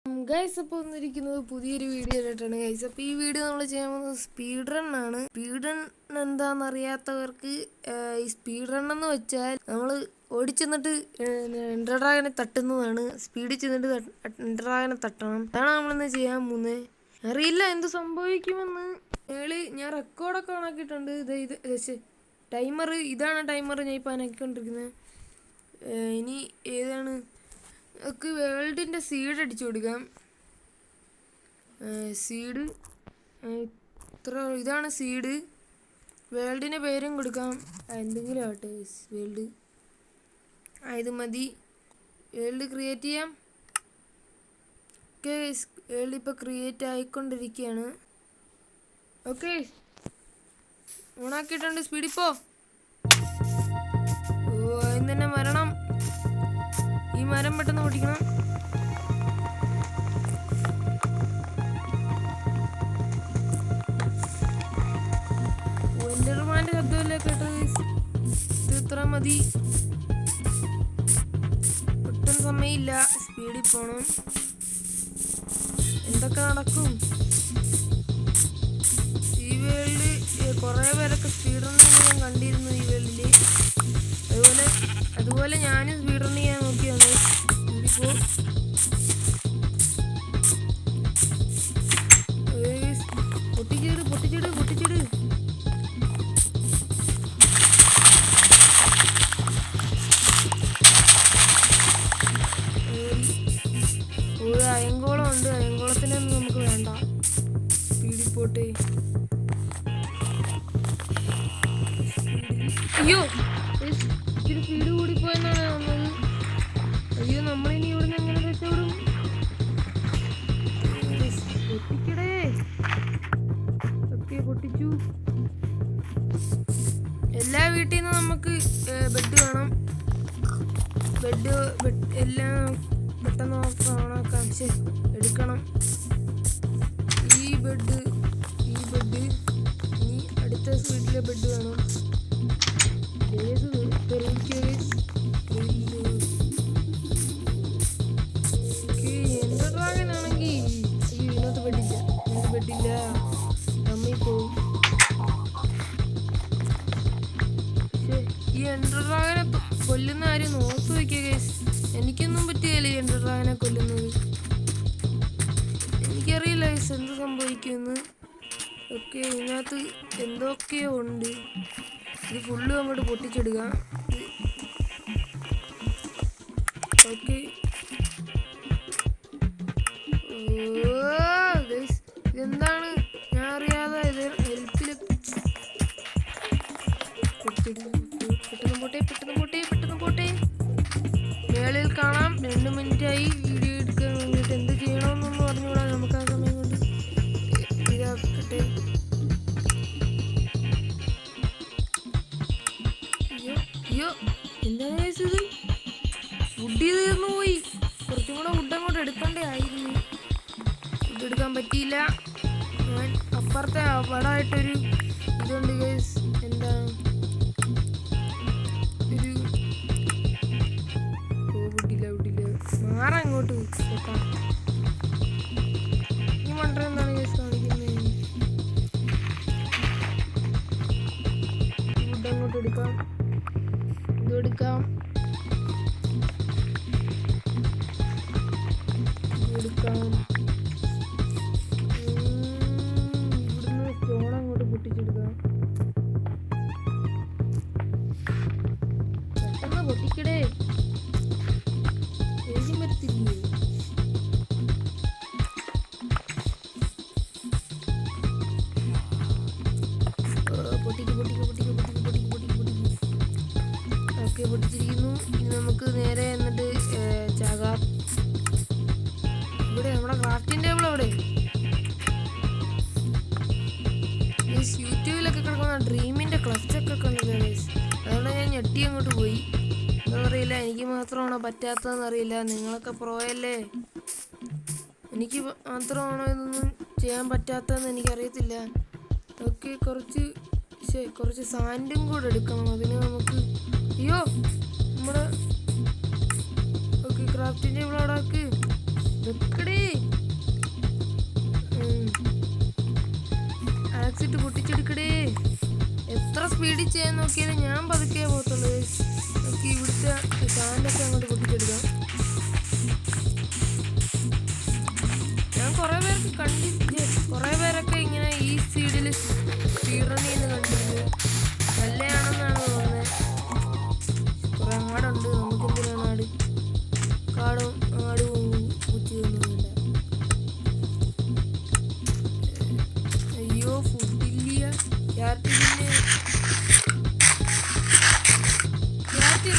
Guys, അപ്പോൾ വന്നിരിക്കുന്നത് പുതിയൊരു വീഡിയോ ആയിട്ടാണ് ഗൈസ്. അപ്പോൾ ഈ വീഡിയോ നമ്മൾ ചെയ്യാൻ പോകുന്നത് സ്പീഡ് റൺ ആണ്. സ്പീഡ് റൺ എന്താണെന്ന് അറിയാത്തവർക്ക് ഈ സ്പീഡ് റൺ എന്ന് വെച്ചാൽ നമ്മൾ ഓടിച്ചെന്നിട്ട് എൻഡർ ഡ്രാഗനെ തട്ടുന്നതാണ്. സ്പീഡിൽ ചെന്നിട്ട് എൻഡർ ഡ്രാഗനെ തട്ടണം. അതാണ് നമ്മളിന്ന് ചെയ്യാൻ പോകുന്നത്. അറിയില്ല എന്ത് സംഭവിക്കുമെന്ന്. ഞാൻ റെക്കോർഡൊക്കെ ഓണാക്കിയിട്ടുണ്ട്. ഇത് ടൈമർ, ഇതാണ് ടൈമർ. ഞാൻ ഇപ്പോൾ അനക്കിക്കൊണ്ടിരിക്കുന്നത്. ഇനി ഏതാണ് ഒക്കെ വേൾഡിൻ്റെ സീഡ് അടിച്ചു കൊടുക്കാം. സീഡ് ഇതാണ് സീഡ്. വേൾഡിൻ്റെ പേരും കൊടുക്കാം, എന്തെങ്കിലും ആവട്ടെ. വേൾഡ് ഇത് മതി. വേൾഡ് ക്രിയേറ്റ് ചെയ്യാം. ഓക്കെ, വേൾഡ് ഇപ്പോൾ ക്രിയേറ്റ് ആയിക്കൊണ്ടിരിക്കുകയാണ്. ഓക്കെ, ഓണാക്കിയിട്ടുണ്ട്. സ്പീഡിൽ പോ. അതിന് തന്നെ മരണം. ഈ മരം പെട്ടെന്ന് പൊട്ടിക്കണം. എൻഡർമാൻ്റെ ശബ്ദമല്ലേ കേട്ടത്. ഇത് ഇത്ര മതി. ഒട്ടും സമയമില്ല, സ്പീഡിൽ പോണം. എന്തൊക്കെ നടക്കും ഈ വേൾഡ്? കുറേ പേരൊക്കെ സ്പീഡ് റൺ ഞാൻ കണ്ടിരുന്നു ഈ വേൾഡിൽ. അതുപോലെ ഞാനും സ്പീഡ് റൺ ചെയ്യാൻ നോക്കിയാണ്. ഇപ്പോൾ പൊട്ടിച്ചിട്. ഒരു അയങ്കോളം ഉണ്ട്. അയങ്കോളത്തിനൊന്നും നമുക്ക് വേണ്ട. സ്പീഡിൽ പോട്ടെ. അയ്യോ, ഇച്ചിരി സ്പീഡ് കൂടിപ്പോയെന്നാണ് വന്നത്. അയ്യോ, നമ്മളിനി ഇവിടുന്ന് എങ്ങനെ രക്ഷപ്പെടും? പൊട്ടിക്കടേ. ഓക്കെ, പൊട്ടിച്ചു. എല്ലാ വീട്ടിൽ നിന്നും നമുക്ക് ബെഡ് വേണം. ബെഡ് എല്ലാം പെട്ടെന്ന് ഓണാക്കാം. എടുക്കണം. ഈ ബെഡ് ഇനി അടുത്ത വീട്ടിലെ ബെഡ് വേണം. എന്റെ ഡ്രാഗനാണെങ്കിൽ ഇതിനകത്ത് ബെഡില്ല. നമ്മി പോവും. ഈ എൻഡർ ഡ്രാഗനെ കൊല്ലുന്ന ആരും നോക്കി വയ്ക്കുക ഗൈസ്. എനിക്കൊന്നും പറ്റുകയില്ല ഈ എൻഡർ ഡ്രാഗനെ കൊല്ലുന്നത്. എനിക്കറിയില്ല ഗൈസ് എന്ത് സംഭവിക്കുമെന്ന്. ഓക്കെ, ഇതിനകത്ത് എന്തൊക്കെയോ ഉണ്ട്. ഇത് ഫുള്ള് അങ്ങോട്ട് പൊട്ടിച്ചെടുക്കുക. ഓക്കെ, ഇതെന്താണ് ഞാൻ അറിയാതെ. ഇത് ഹെൽപ്പിൽ പെട്ടെന്ന് പോട്ടെ. മേളിൽ കാണാം. 2 മിനിറ്റായി വീഡിയോ എടുക്കാൻ വേണ്ടിയിട്ട്. എന്ത് ചെയ്യണമെന്നൊന്നും പറഞ്ഞുകൂടാ നമുക്ക് ആ സമയം കൊണ്ട്. ഇതാക്കട്ടെ. അയ്യോ, എന്താണ് ഇത്? വുഡ് തീർന്നു പോയി. കുറച്ചും കൂടെ വുഡ് അങ്ങോട്ട് എടുക്കണ്ടേ ആയിരുന്നു. വുഡ് എടുക്കാൻ പറ്റിയില്ല. ഞാൻ അപ്പുറത്തെ അവിടായിട്ടൊരു ഇതുണ്ട് ഗൈസ്. എന്താണ് ഒരു വുഡില്ല. മാറങ്ങോട്ട് കേട്ടാ. ഈ മണ്ടർ എന്താണ് ഗൈസ് കാണിക്കുന്നത്? വുഡ് അങ്ങോട്ട് എടുക്കാം. എടുക്കാം. ഇവിടുന്ന് സ്റ്റോൺ അങ്ങോട്ട് പൊട്ടിച്ചെടുക്കാം. പെട്ടെന്ന് പൊട്ടിക്കടേ. ഏതും വരത്തില്ലേ? പൊട്ടിക്ക്. ഓക്കെ, പൊട്ടിച്ചിരിക്കുന്നു. ഇനി നമുക്ക് നേരെ എന്നിട്ട് ചാകാം. ഇവിടെ നമ്മുടെ ക്രാഫ്റ്റിംഗ് ടേബിൾ എവിടെ? യൂട്യൂബിലൊക്കെ കിടക്കുന്ന ഡ്രീമിൻ്റെ ക്ലച്ചൊക്കെ കണ്ടില്ല ഗൈസ്. അതുകൊണ്ട് ഞാൻ ഞെട്ടി അങ്ങോട്ട് പോയി. എന്താ അറിയില്ല, എനിക്ക് മാത്രമാണോ പറ്റാത്തതെന്ന് അറിയില്ല. നിങ്ങളൊക്കെ പ്രോയല്ലേ. എനിക്ക് മാത്രമാണോ ഇതൊന്നും ചെയ്യാൻ പറ്റാത്തതെന്ന് എനിക്കറിയത്തില്ല. ഓക്കെ, കുറച്ച് സാൻഡും കൂടെ എടുക്കണം. അതിന് നമുക്ക് അയ്യോ നമ്മുടെ ഓക്കെ ക്രാഫ്റ്റിംഗ് ടേബിൾ അവിടെ ആക്ക്. വെക്കടേ. ആക്സിറ്റ് പൊട്ടിച്ചെടുക്കടേ. എത്ര സ്പീഡിൽ ചെയ്യാൻ നോക്കിയാലും ഞാൻ പതുക്കെ പോകത്തുള്ളൂ. നമുക്ക് ഇവിടുത്തെ സാധനമൊക്കെ അങ്ങോട്ട് പൊട്ടിച്ചെടുക്കാം. ഞാൻ കുറേ പേരൊക്കെ ഇങ്ങനെ ഈ സ്പീഡിൽ സ്പീഡ് റൺ ചെയ്യുന്ന കണ്ടിട്ട് നല്ലതാണെന്നാണ് തോന്നുന്നത്. കുറെ ആടുണ്ട്. നമുക്കെന്തിനാണ് ആട് കുത്തി ഒന്നുമില്ല. അയ്യോ ഫുഡില്ല. ക്യാരറ്റിന്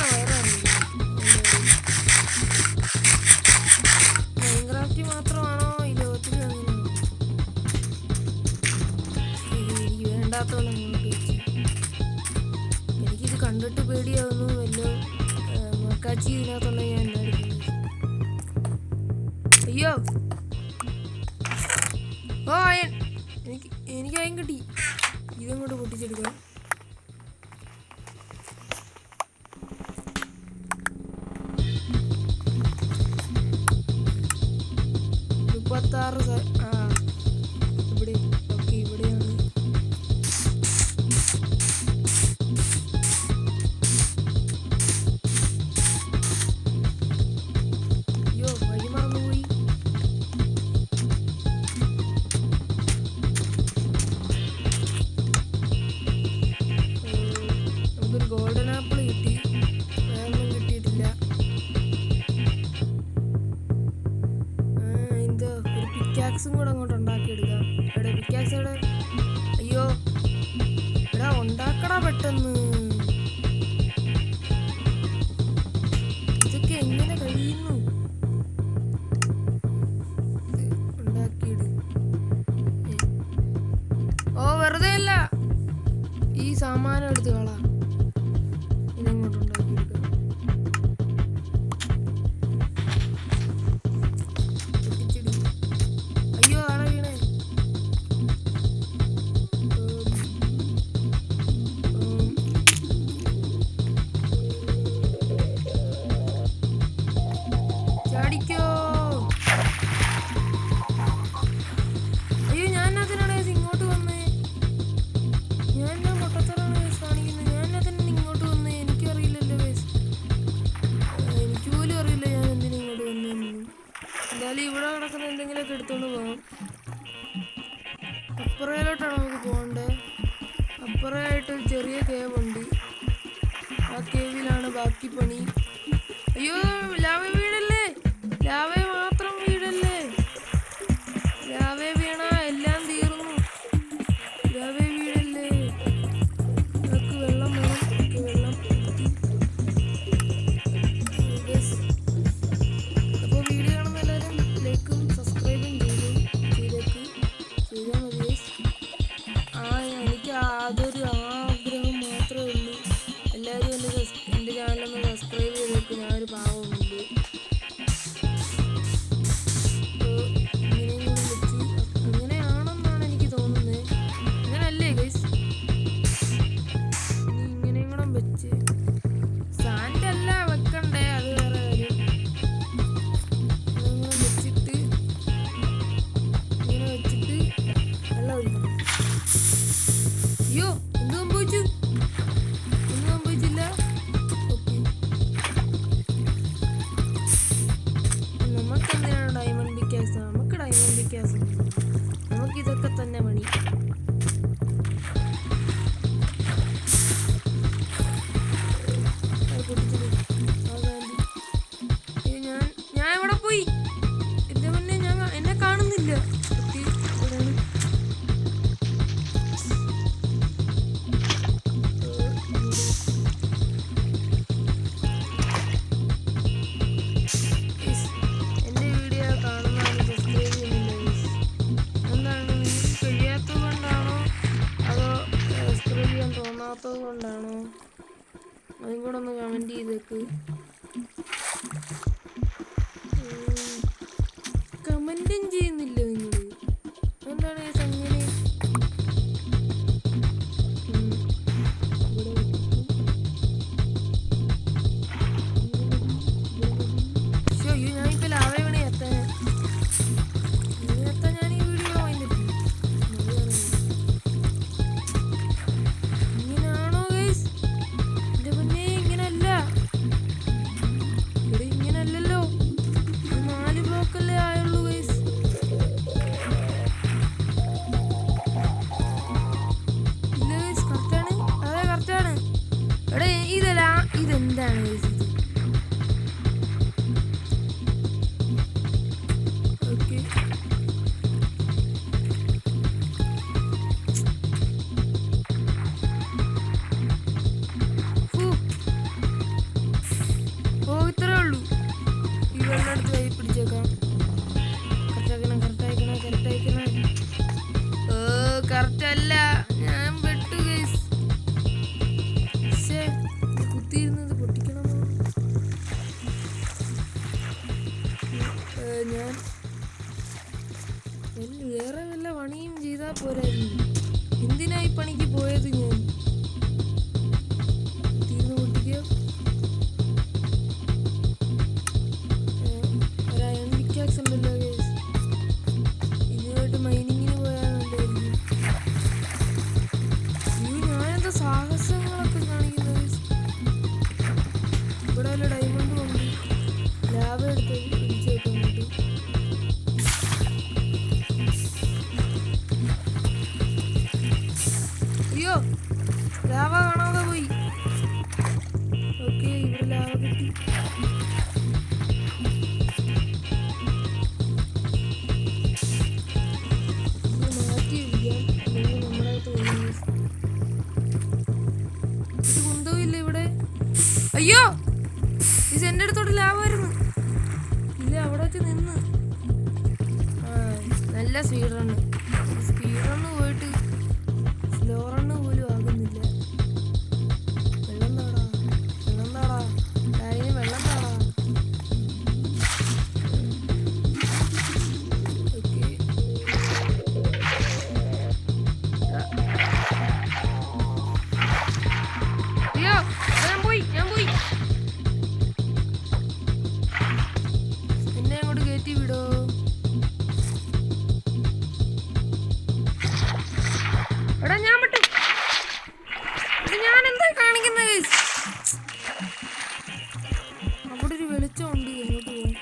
വയറാണ്. മൈൻക്രാഫ്റ്റ് മാത്രമാണോ ഈ ലോകത്തിൽ അങ്ങനെയാണ്? എനിക്ക് വേണ്ടാത്തോളം അങ്ങോട്ട് വെച്ചു. എനിക്കിത് കണ്ടിട്ട് പേടിയാവുന്നു. വല്ല മക്കാച്ചി ഇതിനകത്തുള്ള ഞാൻ എല്ലാവരും. അയ്യോ ഓ അയൺ. എനിക്ക് അയൺ കിട്ടി. ഇതങ്ങോട്ട് പൊട്ടിച്ചെടുക്കണം. 36 ഇവിടെ. ഓക്കെ ഇവിടെയാണ്. അയ്യോ വഴി മറന്നുപോയി. നമുക്കൊരു ഗോൾഡൻ ആപ്പിൾ കിട്ടി. വേറൊന്നും കിട്ടിയിട്ടില്ല. പിക്കാക്സും കൂടെ അങ്ങോട്ട് ഉണ്ടാക്കിയെടുക്കാം. എവിടെ പിക്കാക്സ് എവിടെ? അയ്യോ എടാ ഉണ്ടാക്കടാ പെട്ടെന്ന്. ഇതൊക്കെ എങ്ങനെ കഴിയുന്നു? ഉണ്ടാക്കിയിട്. ഓ വെറുതെ അല്ല, ഈ സാമാനം എടുത്ത് കളാ. ഇതങ്ങോട്ട് ഉണ്ടാക്കിയെടുക്കാം. അയ്യോ ഞാൻ അതിനാണ് ഇങ്ങോട്ട് വന്നേ. ഞാൻ പൊട്ടത്തറാണ് കാണിക്കുന്നത്. ഞാൻ അതിന് ഇങ്ങോട്ട് വന്നേ. എനിക്കറിയില്ലല്ലോ. എനിക്ക് പോലും അറിയില്ല ഞാൻ എന്തിനാ ഇങ്ങോട്ട് വന്നേന്ന്. എന്തായാലും ഇവിടെ നടക്കുന്ന എന്തെങ്കിലുമൊക്കെ എടുത്തോണ്ട് പോകാം. അപ്പുറയിലോട്ടാണ് നമുക്ക് പോകേണ്ടത്. അപ്പുറമായിട്ടൊരു ചെറിയ കേവ് ഉണ്ട്. ആ കേവിലാണ് ബാക്കി പണി. അയ്യോ ലാവ വീടല്ലേ. ലാവ മാത്രം വീടല്ലേ. ലാവ വീണ എല്ലാം തീർന്നു. ലാവ വീടല്ലേ. നമുക്ക് വെള്ളം വേണം. വെള്ളം അപ്പോൾ വീഡിയോ കാണുന്ന എല്ലാവരും ലൈക്കും സബ്സ്ക്രൈബും ചെയ്താൽ മതി. എനിക്ക് അതൊരു ആഗ്രഹം മാത്രമേ ഉള്ളൂ. എല്ലാവരും എൻ്റെ ചാനലൊന്ന് സബ്സ്ക്രൈബ് ചെയ്തേക്ക്. ഞാനൊരു പാവമുണ്ട്. അങ്ങനെയാണെന്നാണ് എനിക്ക് തോന്നുന്നത്. അങ്ങനല്ലേ ഗൈസ്? ഇങ്ങനെയും കൂടെ വെച്ച് സാൻഡല്ല വെക്കണ്ടേ, അത് വേറെ കാര്യം. ഇങ്ങനെ വെച്ചിട്ട് വെള്ളം ഒഴിക്കണം. അയ്യോ എന്ത് സംഭവിച്ചു? ഒന്നും സംഭവിച്ചില്ല. നമുക്ക് എന്തിനാണ് ഡയമണ്ട് പിക്കാക്സ്? നമുക്ക് ഡയമണ്ട് പിക്കാക്സ് നമുക്കിതൊക്കെ തന്നെ പണി. ഞാൻ എവിടെ പോയി? എന്റെ മുന്നേ എന്നെ കാണുന്നില്ല. എന്റെ വീഡിയോ കാണുന്നതാണ് സബ്സ്ക്രൈബ് ചെയ്യുന്നില്ല. എന്താണ് കഴിയാത്തത് കൊണ്ടാണോ അതോ സബ്സ്ക്രൈബ് ചെയ്യാൻ തോന്നാത്തത് കൊണ്ടാണോ? അതും കൂടെ ഒന്ന് കമൻറ്റ് ചെയ്തേക്ക്. കമൻറ്റും ചെയ്യുന്നില്ല നിങ്ങൾ. എന്താണ് അങ്ങനെ? അയ്യോ ഞാനിപ്പോൾ ലാവ വീണ എത്താൻ വേറെ വല്ല പണിയും ചെയ്താൽ പോരായിരുന്നു. എന്തിനായി പണിക്ക് പോയത് ഞാൻ? തീർന്നു പൊട്ടിക്കോ. ഒരു അയൺ പിക്കാക്സ് ഉണ്ടല്ലോ ഗൈസ്, ഇതുമായിട്ട് മൈനിങ്ങിന് പോയാൽ നല്ലതായിരിക്കും. ഞാനെന്താ സാഹസങ്ങളൊക്കെ കാണിക്കുന്നത് ഗൈസ്. ഇവിടെ വല്ല ഡയമണ്ടും ഉണ്ട്, ലാഭം എടുത്ത് ഇടിച്ചേക്കാൻ വേണ്ടി. അയ്യോ, ലാവ കാണാതെ പോയി. ഓക്കെ, ഇവിടെ ലാവ കിട്ടി. മാറ്റി ഇടിക്കാം, അല്ലെങ്കിൽ നമ്മുടെ ഒരു കുന്തവും ഇല്ല ഇവിടെ. അയ്യോ, ഇത് എൻ്റെ അടുത്തോട്ട് ലാവ വരുന്നു. ഇല്ല, അവിടെ വെച്ച് നിന്ന്. നല്ല സ്പീഡ് റണ്ണ്. സ്പീഡ് റണ്ണ് പോയിട്ട് സ്ലോ റണ്ണ് പോലും ആകുന്നില്ല. വെള്ളം താടാ, വെള്ളം താടാ, കാര്യം വെള്ളം താടാ. ഓക്കെ, അയ്യോ, ഞാൻ പോയി. എന്നെ അങ്ങോട്ട് കയറ്റി വിടോ. എടാ, ഞാൻ വിട്ടു. ഞാൻ എന്താ കാണിക്കുന്നത്? അവിടെ ഒരു വെളിച്ചമുണ്ട്, എങ്ങോട്ട് പോകും?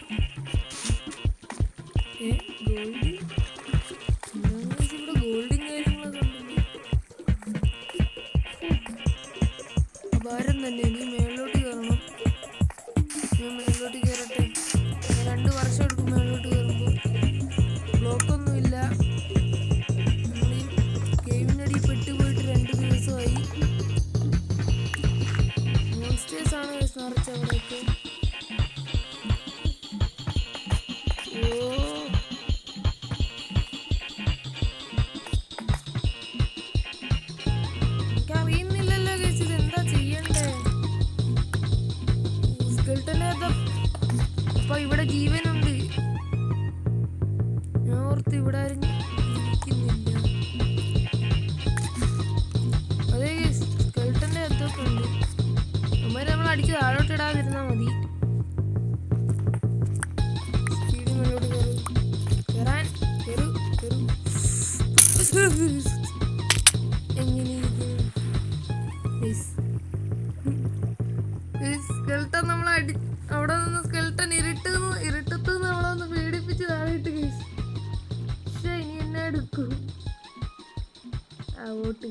ഗോൾഡ് എന്താണെന്ന് വെച്ചാൽ ഇവിടെ ഗോൾഡും കാര്യങ്ങളൊക്കെ ഉണ്ടല്ലോ. ഭാരം തന്നെ. നീ മേളിലോട്ട് കയറണം. ഞാൻ മേളിലോട്ട് കയറട്ടെ. 2 വർഷം എടുക്കും മേളിലോട്ട് കയറുമ്പോൾ. ബ്ലോക്കൊന്നുമില്ല. നമ്മൾ ഈ ഗെയിമിനടി പെട്ടുപോയിട്ട് 2 ദിവസമായി. മോൺസ്റ്റേഴ്സ് ആണ് നിറച്ച് അവിടെയൊക്കെ. എനിക്കറിയുന്നില്ലല്ലോ ഗൈസ്, ഇത് എന്താ ചെയ്യണ്ടേ? അപ്പൊ ഇവിടെ ജീവനുണ്ട്. ഞാൻ ഓർത്ത് ഇവിടെ ആരും ഇരിക്കുന്നില്ല. അതെ ഗൈസ്, സ്കെൽട്ടന്റെ അതൊക്കെ ഉണ്ട്. നമ്മൾ അടിച്ച് താഴോട്ട് ഇടാതിരുന്നാ മതി. സ്പീഡ് മുന്നോട്ട് കയറാൻ എങ്ങനെയിരിക്കും സ്കെൽട്ടൻ നമ്മളെ അവിടെ നിന്ന് സ്കെൽട്ടൻ ഇരുട്ടത്ത് നമ്മളെ ഒന്ന് പേടിപ്പിച്ച് താഴെയിട്ട് ഗൈസ്. പക്ഷെ ഇനി എന്നെ എടുക്കും. ആ വോട്ട്